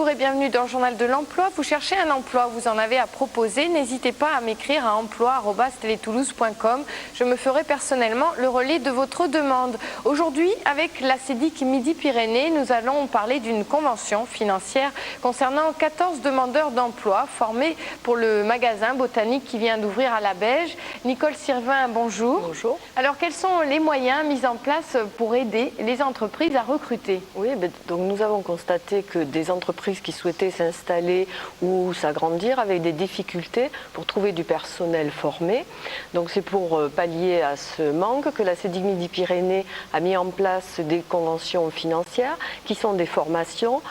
Bonjour et bienvenue dans le Journal de l'Emploi. Vous cherchez un emploi, vous en avez à proposer. N'hésitez pas à m'écrire à emploi@teletoulouse.com. Je me ferai personnellement le relais de votre demande. Aujourd'hui, avec la CEDIC Midi-Pyrénées, nous allons parler d'une convention financière concernant 14 demandeurs d'emploi formés pour le magasin botanique qui vient d'ouvrir à la Beige. Nicole Sirvin, bonjour. Bonjour. Alors, quels sont les moyens mis en place pour aider les entreprises à recruter? Oui, donc nous avons constaté que des entreprises qui souhaitaient s'installer ou s'agrandir avaient des difficultés pour trouver du personnel formé. Donc c'est pour pallier à ce manque que la CEDIC Midi-Pyrénées a mis en place des conventions financières qui sont des formations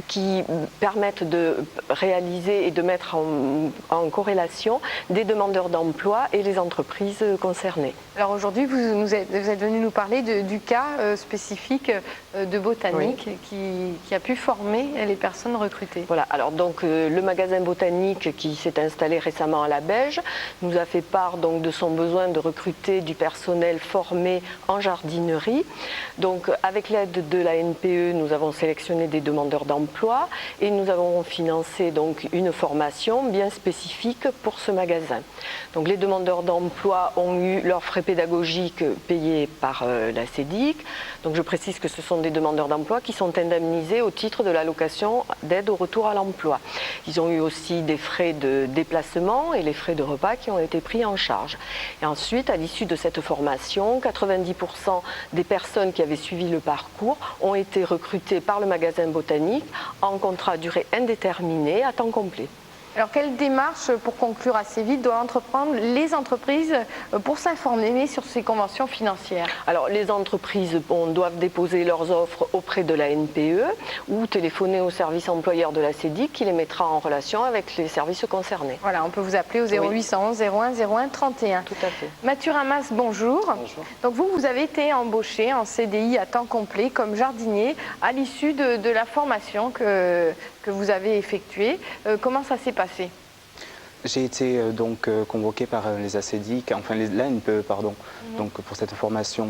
qui permettent de réaliser et de mettre en corrélation des demandeurs d'emploi et les entreprises concernées. Alors aujourd'hui, vous êtes venu nous parler du cas spécifique de Botanique, oui, qui a pu former les personnes recrutées. Voilà, alors donc le magasin Botanique qui s'est installé récemment à la Beige nous a fait part donc de son besoin de recruter du personnel formé en jardinerie. Donc avec l'aide de la NPE, nous avons sélectionné des demandeurs d'emploi et nous avons financé donc une formation bien spécifique pour ce magasin. Donc les demandeurs d'emploi ont eu leurs frais pédagogiques payés par la CEDIC. Donc je précise que ce sont des demandeurs d'emploi qui sont indemnisés au titre de l'allocation d'aide au retour à l'emploi. Ils ont eu aussi des frais de déplacement et les frais de repas qui ont été pris en charge. Et ensuite, à l'issue de cette formation, 90% des personnes qui avaient suivi le parcours ont été recrutées par le magasin Botanique en contrat à durée indéterminée à temps complet. Alors, quelle démarche pour conclure assez vite doivent entreprendre les entreprises pour s'informer sur ces conventions financières? Alors, les entreprises doivent déposer leurs offres auprès de la NPE ou téléphoner au service employeur de la CEDIC qui les mettra en relation avec les services concernés. Voilà, on peut vous appeler au 0811 01 01 31. Tout à fait. Mathieu Ramas, bonjour. Bonjour. Donc vous avez été embauché en CDI à temps complet comme jardinier à l'issue de la formation que vous avez effectuée. Comment ça s'est passé? J'ai été donc convoqué par les ACEDIC, enfin l'ANPE, pardon, donc pour cette formation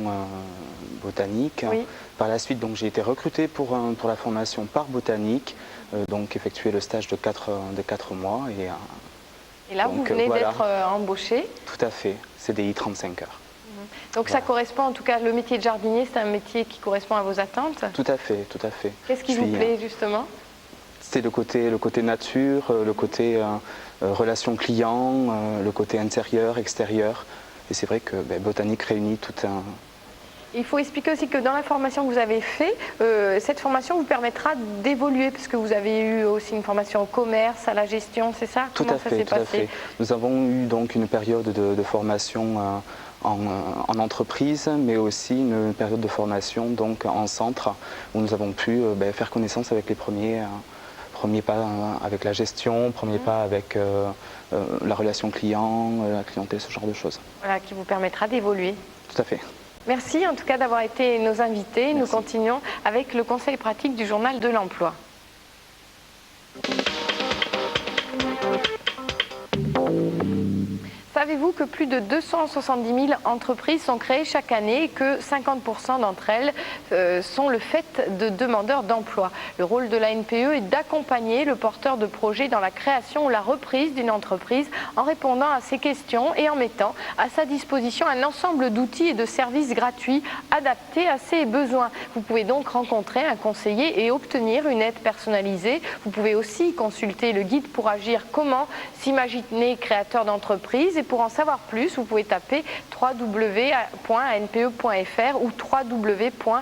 botanique. Oui. Par la suite, donc j'ai été recruté pour la formation par Botanique, donc effectuer le stage de 4 mois. Et là, donc, vous venez d'être embauché? Tout à fait, CDI 35 heures. Donc ça correspond, en tout cas, le métier de jardinier, c'est un métier qui correspond à vos attentes? Tout à fait, tout à fait. Qu'est-ce qui vous plaît, justement? C'est le côté nature, le côté relation client, le côté intérieur, extérieur. Et c'est vrai que Botanique réunit tout un... Il faut expliquer aussi que dans la formation que vous avez faite, cette formation vous permettra d'évoluer, parce que vous avez eu aussi une formation au commerce, à la gestion, c'est ça? Tout à fait. Nous avons eu donc une période de formation en entreprise, mais aussi une période de formation donc en centre, où nous avons pu faire connaissance avec les premiers pas avec la gestion, premier pas avec la relation client, la clientèle, ce genre de choses. Voilà, qui vous permettra d'évoluer. Tout à fait. Merci en tout cas d'avoir été nos invités. Merci. Nous continuons avec le conseil pratique du Journal de l'Emploi. Savez-vous que plus de 270 000 entreprises sont créées chaque année et que 50% d'entre elles sont le fait de demandeurs d'emploi? Le rôle de la NPE est d'accompagner le porteur de projet dans la création ou la reprise d'une entreprise en répondant à ses questions et en mettant à sa disposition un ensemble d'outils et de services gratuits adaptés à ses besoins. Vous pouvez donc rencontrer un conseiller et obtenir une aide personnalisée. Vous pouvez aussi consulter le guide pour agir comment s'imaginer créateur d'entreprise. Et pour en savoir plus, vous pouvez taper www.anpe.fr ou www.apce.com.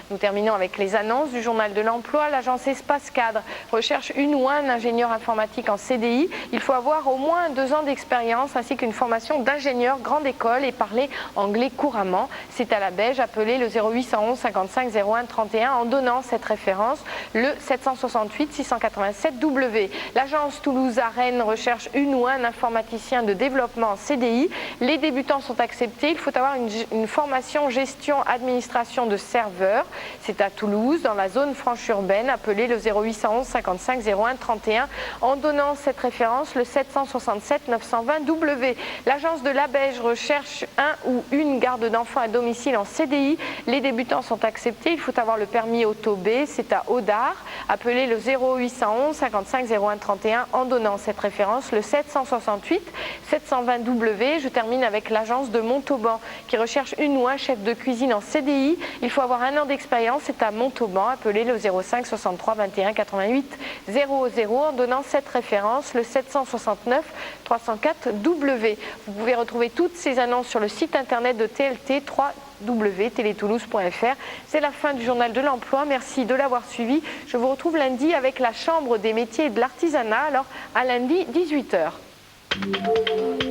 Nous terminons avec les annonces du Journal de l'Emploi. L'agence Espace Cadre recherche une ou un ingénieur informatique en CDI. Il faut avoir au moins 2 ans d'expérience ainsi qu'une formation d'ingénieur grande école et parler anglais couramment. C'est à la Beige. Appelez le 0811 55 01 31 en donnant cette référence, le 768 687 W. L'agence Toulouse-Arène recherche une ou un informaticien de développement en CDI. Les débutants sont acceptés. Il faut avoir une formation gestion administration de serveurs. C'est à Toulouse, dans la zone franche urbaine. Appelez le 0811 55 01 31 en donnant cette référence, le 767 920 W. L'agence de la Beige recherche un ou une garde d'enfants à domicile en CDI. Les débutants sont acceptés. Il faut avoir le permis auto B. C'est à Audard. appelez le 0811 55 01 31 en donnant cette référence, le 768 720 W. Je termine avec l'agence de Montauban qui recherche une ou un chef de cuisine en CDI. Il faut avoir 1 an d'expérience, c'est à Montauban, appelez le 05 63 21 88 00 en donnant cette référence, le 769 304 W. Vous pouvez retrouver toutes ces annonces sur le site internet de TLT, www.teletoulouse.fr. C'est la fin du journal de l'emploi. Merci de l'avoir suivi. Je vous retrouve lundi avec la Chambre des métiers et de l'artisanat. Alors à lundi 18 h.